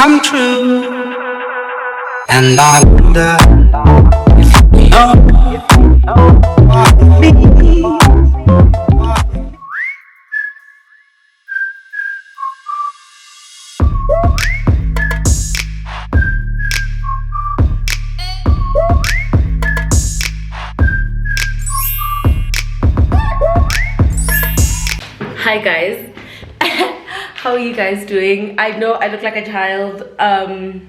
come true. And I wonder if you know me. Hi guys. How are you guys doing? I know I look like a child. I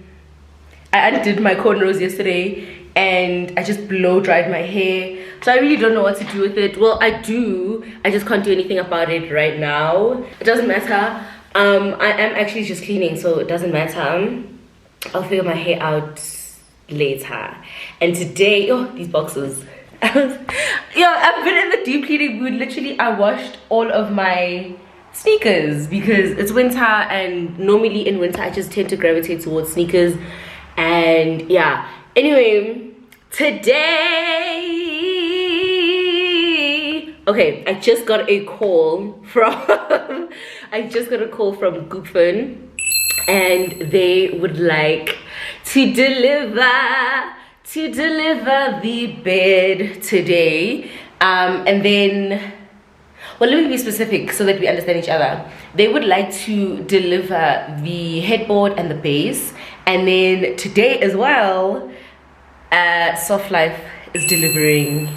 undid my cornrows yesterday and I just blow dried my hair, so I really don't know what to do with it. Well, I do, I just can't do anything about it right now. It doesn't matter. I am actually just cleaning, so it doesn't matter. I'll figure my hair out later. And today, oh, these boxes. I've been in the deep cleaning mood. Literally, I washed all of my sneakers because it's winter, and normally in winter I just tend to gravitate towards sneakers. And yeah, anyway, today, okay, I just got a call from FURN, and they would like to deliver the bed today. And then, well, let me be specific so that we understand each other. They would like to deliver the headboard and the base, and then today as well, SOFTLIFE is delivering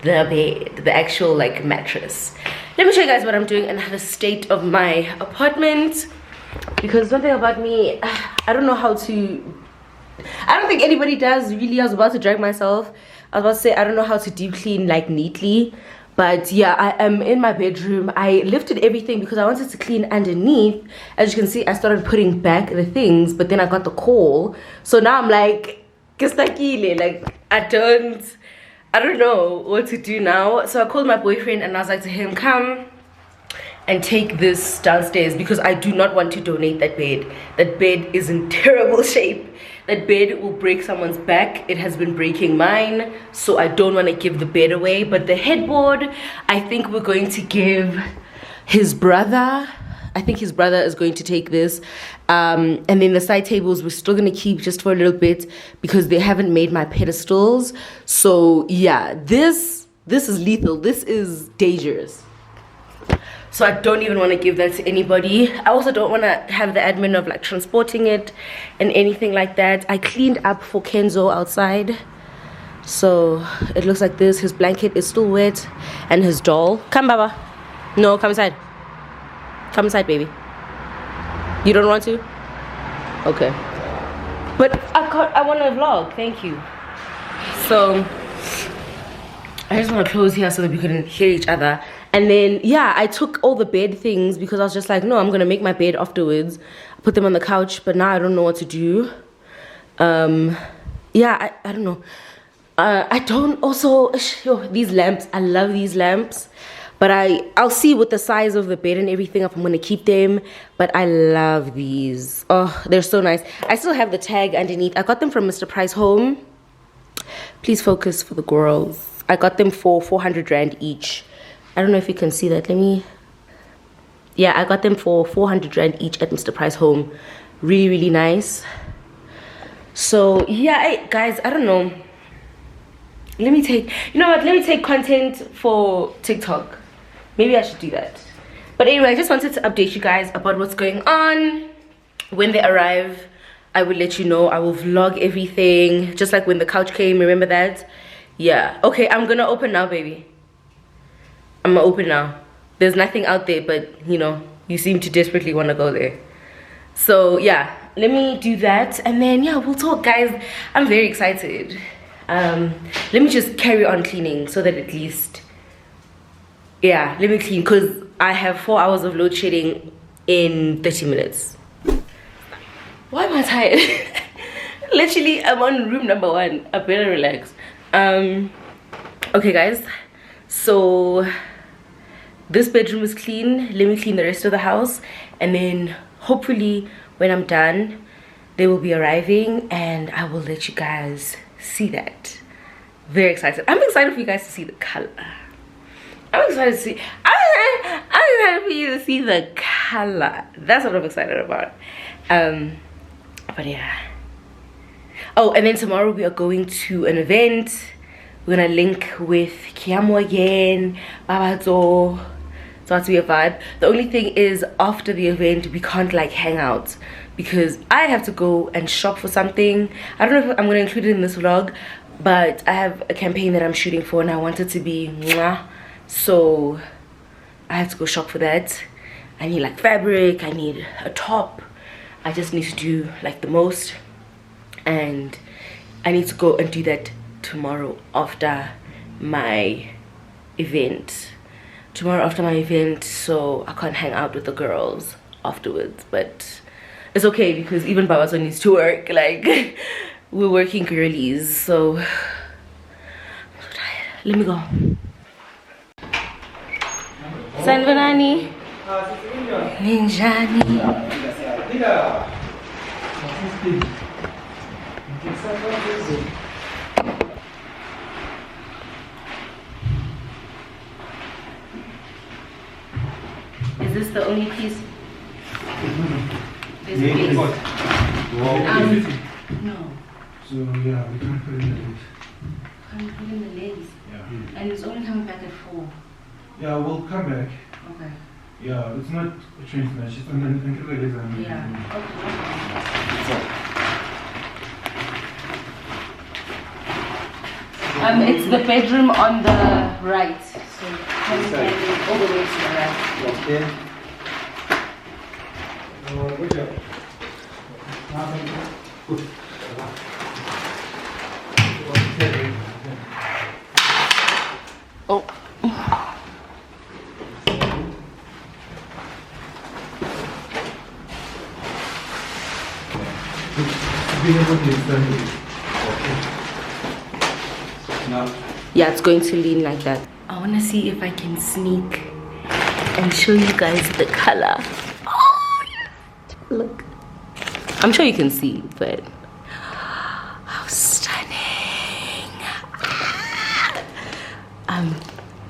the bed, the actual like mattress. Let me show you guys what I'm doing and the state of my apartment, because one thing about me, I don't know how to, I don't think anybody does really. I was about to drag myself. I was about to say I don't know how to deep clean like neatly. But yeah, I am in my bedroom. I lifted everything because I wanted to clean underneath. As you can see, I started putting back the things, but then I got the call. So now I'm like, like I don't know what to do now. So I called my boyfriend and I was like to him, come and take this downstairs, because I do not want to donate that bed. That bed is in terrible shape. That bed will break someone's back. It has been breaking mine, so I don't want to give the bed away. But the headboard, I think we're going to give his brother. I think his brother is going to take this. And then the side tables we're still going to keep just for a little bit because they haven't made my pedestals. So yeah, this is lethal. This is dangerous. So I don't even want to give that to anybody. I also don't want to have the admin of like transporting it and anything like that. I cleaned up for Kenzo outside, so it looks like this. His blanket is still wet, and his doll. Come, Baba. No, come inside. Come inside, baby. You don't want to? Okay. But I want to vlog. Thank you. So I just want to close here so that we couldn't hear each other. And then, yeah, I took all the bed things because I was just like, no, I'm going to make my bed afterwards. I put them on the couch, but now I don't know what to do. Yeah, I don't know. I don't also, these lamps, I love these lamps. But I'll see with the size of the bed and everything if I'm going to keep them. But I love these. Oh, they're so nice. I still have the tag underneath. I got them from MrpHome. Please focus for the girls. I got them for 400 Rand each. I don't know if you can see that. Yeah, I got them for 400 Rand each at MrpHome. Really, really nice. So yeah, guys, I don't know. Let me take content for TikTok. Maybe I should do that. But anyway, I just wanted to update you guys about what's going on. When they arrive, I will let you know. I will vlog everything, just like when the couch came. Remember that? Yeah. Okay, I'm gonna open now, baby. I'm gonna open now. There's nothing out there, but you know, you seem to desperately want to go there. So yeah, let me do that, and then yeah, we'll talk, guys. I'm very excited. Let me just carry on cleaning so that at least, yeah, let me clean, because I have 4 hours of load shedding in 30 minutes. Why am I tired? Literally, I'm on room number 1. I better relax. Okay, guys, so this bedroom is clean. Let me clean the rest of the house, and then hopefully when I'm done they will be arriving and I will let you guys see that. Very excited. I'm excited for you guys to see the color. I'm excited for you to see the color. That's what I'm excited about. But yeah. Oh, and then tomorrow we are going to an event. We're gonna link with Kiamo again, Babazo. So that's to be a vibe. The only thing is, after the event we can't like hang out because I have to go and shop for something. I don't know if I'm gonna include it in this vlog, but I have a campaign that I'm shooting for and I want it to be mwah. So I have to go shop for that. I need like fabric, I need a top. I just need to do like the most, and I need to go and do that tomorrow after my event. So I can't hang out with the girls afterwards, but it's okay because even Babazo needs to work. Like, we're working girlies, so I'm so tired. Let me go. Sanvanani Ninjani. Is this the only piece? This piece? No. So yeah, we can't put in the legs. Can't put in the legs? Yeah. And it's only coming back at 4. Yeah, we'll come back. Okay. Yeah, it's not a train smash, it's until the legs are Yeah. Okay. It's the bedroom on the right. So coming back all the way to the right. Okay. Good job. Oh. Yeah, it's going to lean like that. I want to see if I can sneak and show you guys the color. Oh, look. I'm sure you can see, but how stunning. I'm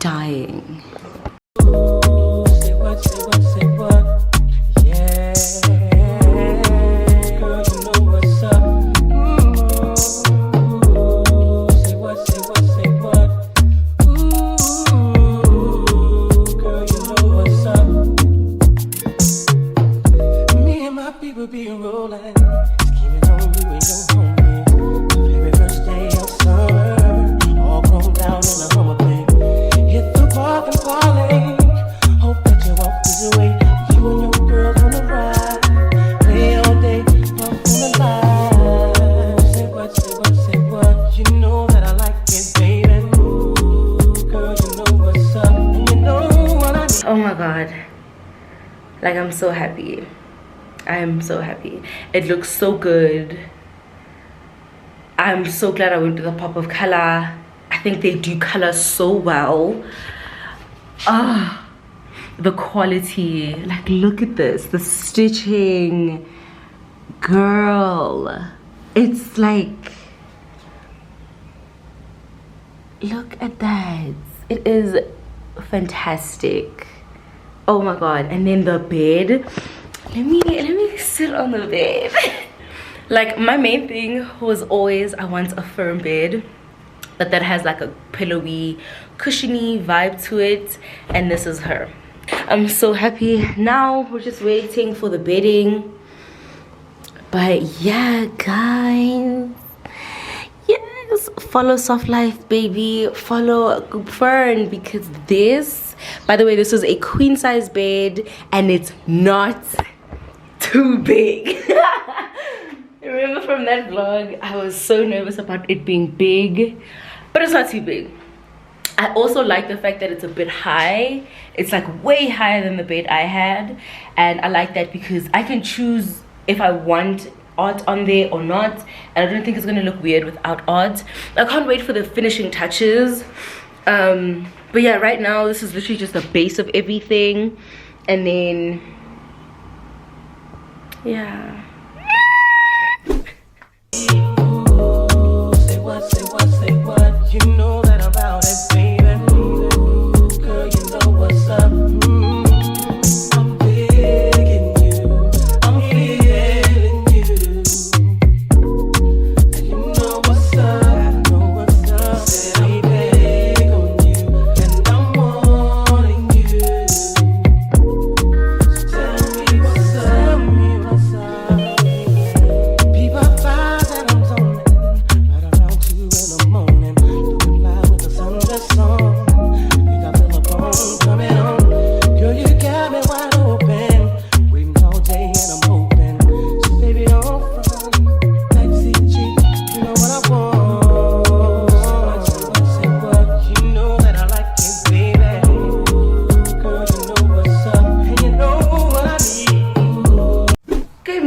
dying. Oh my god, like I'm so happy. I am so happy. It looks so good. I'm so glad I went with a pop of color. I think they do color so well. The quality, like look at this, the stitching, girl, it's like, look at that, it is fantastic. Oh my god. And then the bed, let me sit on the bed. Like my main thing was always I want a firm bed, but that has like a pillowy, cushiony vibe to it, and this is her. I'm so happy. Now we're just waiting for the bedding. But yeah, guys, yes, follow SOFTLIFE, baby. Follow FURN, because this, by the way, this was a queen size bed and it's not too big. Remember from that vlog, I was so nervous about it being big, but it's not too big. I also like the fact that it's a bit high. It's like way higher than the bed I had, and I like that because I can choose if I want art on there or not, and I don't think it's gonna look weird without art. I can't wait for the finishing touches. But yeah, right now this is literally just the base of everything, and then yeah. You know that I'm about it, baby. Girl, you know what's up. I'm digging you. I'm feeling you.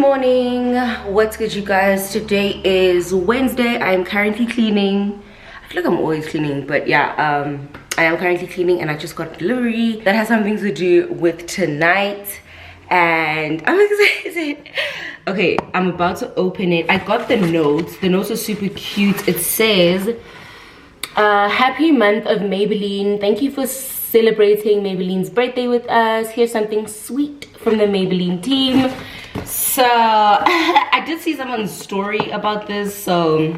morning. What's good, you guys? Today is Wednesday. I am currently cleaning. I feel like I'm always cleaning, but yeah, I am currently cleaning, and I just got a delivery that has something to do with tonight, and I'm excited. Okay, I'm about to open it. I got the notes. The notes are super cute. It says, happy month of Maybelline. Thank you for celebrating Maybelline's birthday with us. Here's something sweet from the Maybelline team. So I did see someone's story about this, so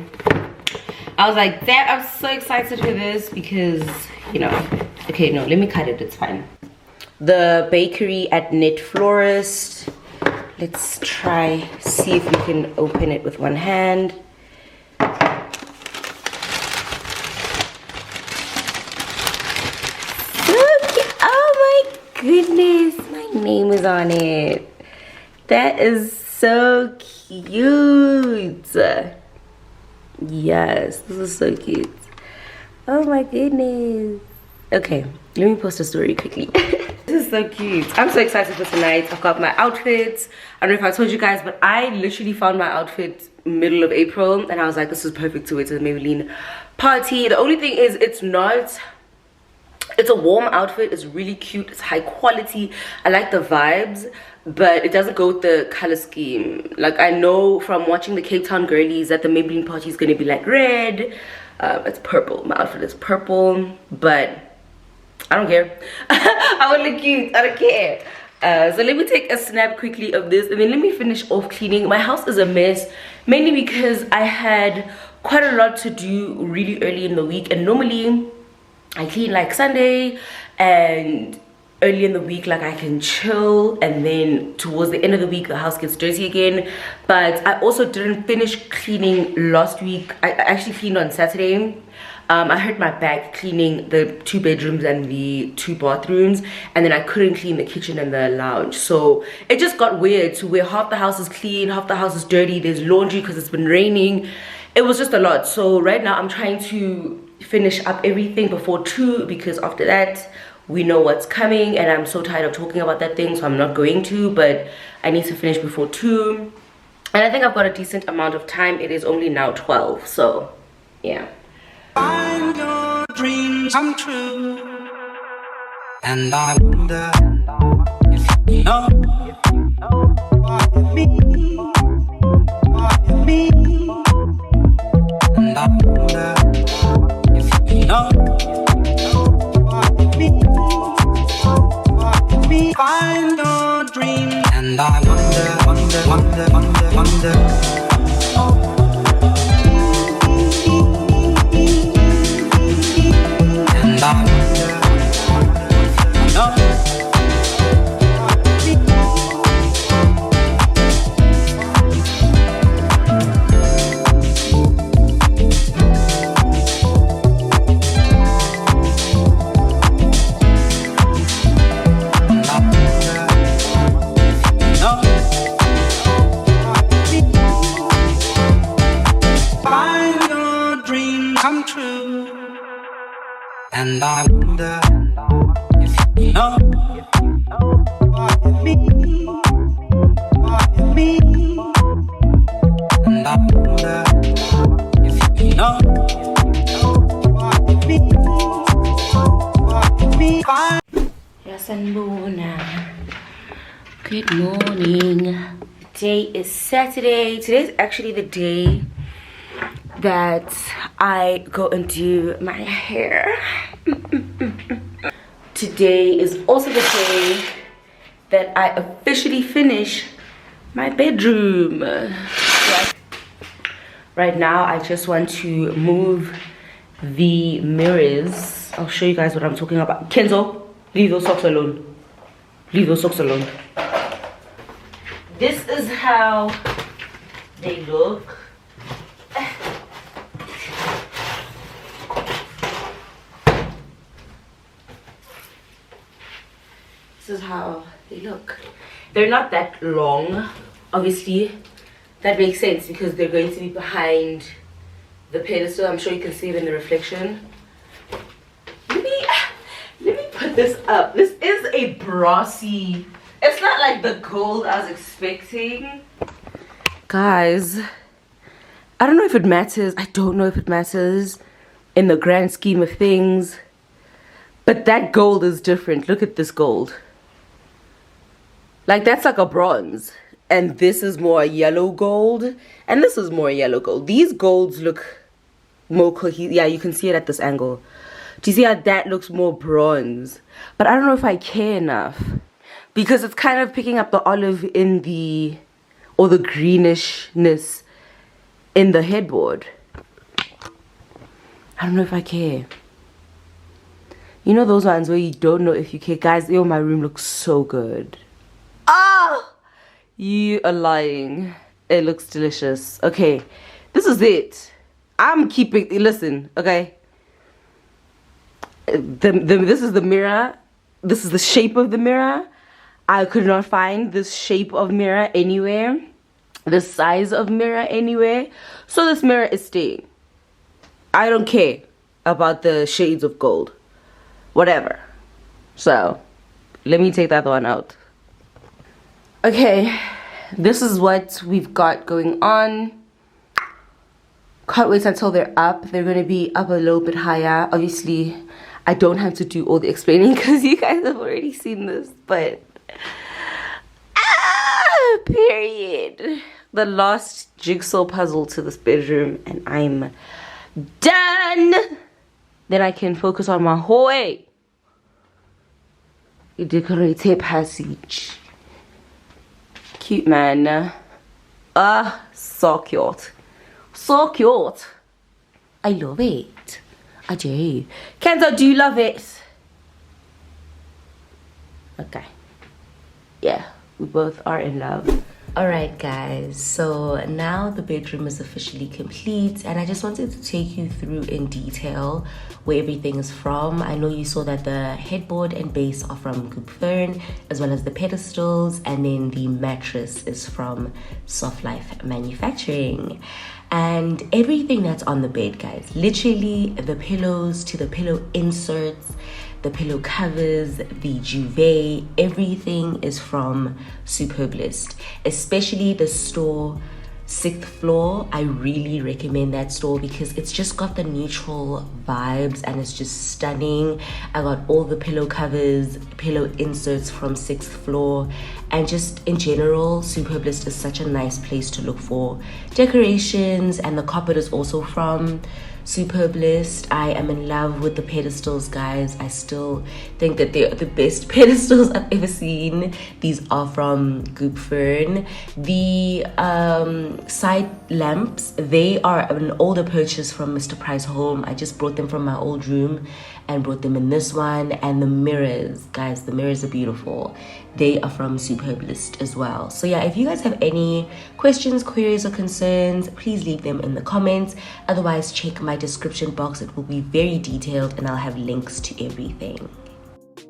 I was like, damn, I'm so excited for this because, you know, okay, no, let me cut it, it's fine. The bakery at Knit Florist. Let's try, see if we can open it with one hand. Oh my goodness, my name is on it. That is so cute. Yes, this is so cute. Oh my goodness. Okay, let me post a story quickly. This is so cute. I'm so excited for tonight. I've got my outfits. I don't know if I told you guys, but I literally found my outfit middle of April, and I was like, this is perfect to wear to the Maybelline party. The only thing is, it's a warm outfit. It's really cute. It's high quality. I like the vibes, but it doesn't go with the color scheme. Like, I know from watching the Cape Town girlies that the Maybelline party is going to be like red. It's purple. My outfit is purple, but I don't care. I want to look cute. I don't care. So let me take a snap quickly of this, and then let me finish off cleaning. My house is a mess, mainly because I had quite a lot to do really early in the week, and normally I clean like Sunday, and early in the week like I can chill, and then towards the end of the week the house gets dirty again. But I also didn't finish cleaning last week. I actually cleaned on Saturday. I hurt my back cleaning the 2 bedrooms and the 2 bathrooms, and then I couldn't clean the kitchen and the lounge, so it just got weird to where half the house is clean, half the house is dirty. There's laundry because it's been raining. It was just a lot. So right now I'm trying to finish up everything before 2, because after that we know what's coming, and I'm so tired of talking about that thing, so I'm not going to, but I need to finish before 2, and I think I've got a decent amount of time. It is only now 12, so yeah. Find your dreams come true, and I wonder if you know what you mean, what you mean, and I wonder if you know what you mean, what you mean. Find your dreams, and I wonder, wonder, wonder, wonder, wonder. And I wonder if you know what you mean, what you mean. And I wonder if you know what you mean, what you mean. Yes, and Mona. Good morning. Today is Saturday. Today's actually the day that I go and do my hair. Today is also the day that I officially finish my bedroom. Right now I just want to move the mirrors. I'll show you guys what I'm talking about. Kenzo, leave those socks alone. Leave those socks alone. This is how they look. This is how they look. They're not that long, obviously. That makes sense because they're going to be behind the pedestal. I'm sure you can see it in the reflection. Let me put this up. This is a brassy It's not like the gold I was expecting. Guys, I don't know if it matters. I don't know if it matters in the grand scheme of things. But that gold is different. Look at this gold. Like, that's like a bronze. And this is more yellow gold. And this is more yellow gold. These golds look more cohesive. Yeah, you can see it at this angle. Do you see how that looks more bronze? But I don't know if I care enough. Because it's kind of picking up the olive in the... or the greenishness in the headboard. I don't know if I care. You know those ones where you don't know if you care? Guys, my room looks so good. Ah! You are lying. It looks delicious. Okay, this is it. I'm keeping... Listen, okay? This is the mirror. This is the shape of the mirror. I could not find this shape of mirror anywhere. The size of mirror anywhere. So this mirror is staying. I don't care about the shades of gold. Whatever. So, let me take that one out. Okay, this is what we've got going on. Can't wait until they're up. They're going to be up a little bit higher. Obviously, I don't have to do all the explaining because you guys have already seen this. But, period. The last jigsaw puzzle to this bedroom. And I'm done. Then I can focus on my hallway. Decorate passage. Cute, man. So cute. So cute. I love it. I do. Kenzo, do you love it? Okay. Yeah, we both are in love. Alright guys, so now the bedroom is officially complete and I just wanted to take you through in detail where everything is from. I know you saw that the headboard and base are from FURN, as well as the pedestals, and then the mattress is from SOFTLIFE manufacturing. And everything that's on the bed, guys, literally the pillows to the pillow inserts, the pillow covers, the duvet, everything is from SUPERBALIST, especially the store 6th floor. I really recommend that store because it's just got the neutral vibes and it's just stunning. I got all the pillow covers, pillow inserts from 6th floor, and just in general, SUPERBALIST is such a nice place to look for decorations. And the carpet is also from SUPERBALIST. I am in love with the pedestals, guys. I still think that they're the best pedestals I've ever seen. These are from FURN. The side lamps, they are an older purchase from MrpHome. I just brought them from my old room and brought them in this one. And the mirrors, guys, the mirrors are beautiful. They are from SUPERBALIST as well. So yeah, if you guys have any questions, queries, or concerns, please leave them in the comments. Otherwise, check my description box. It will be very detailed and I'll have links to everything.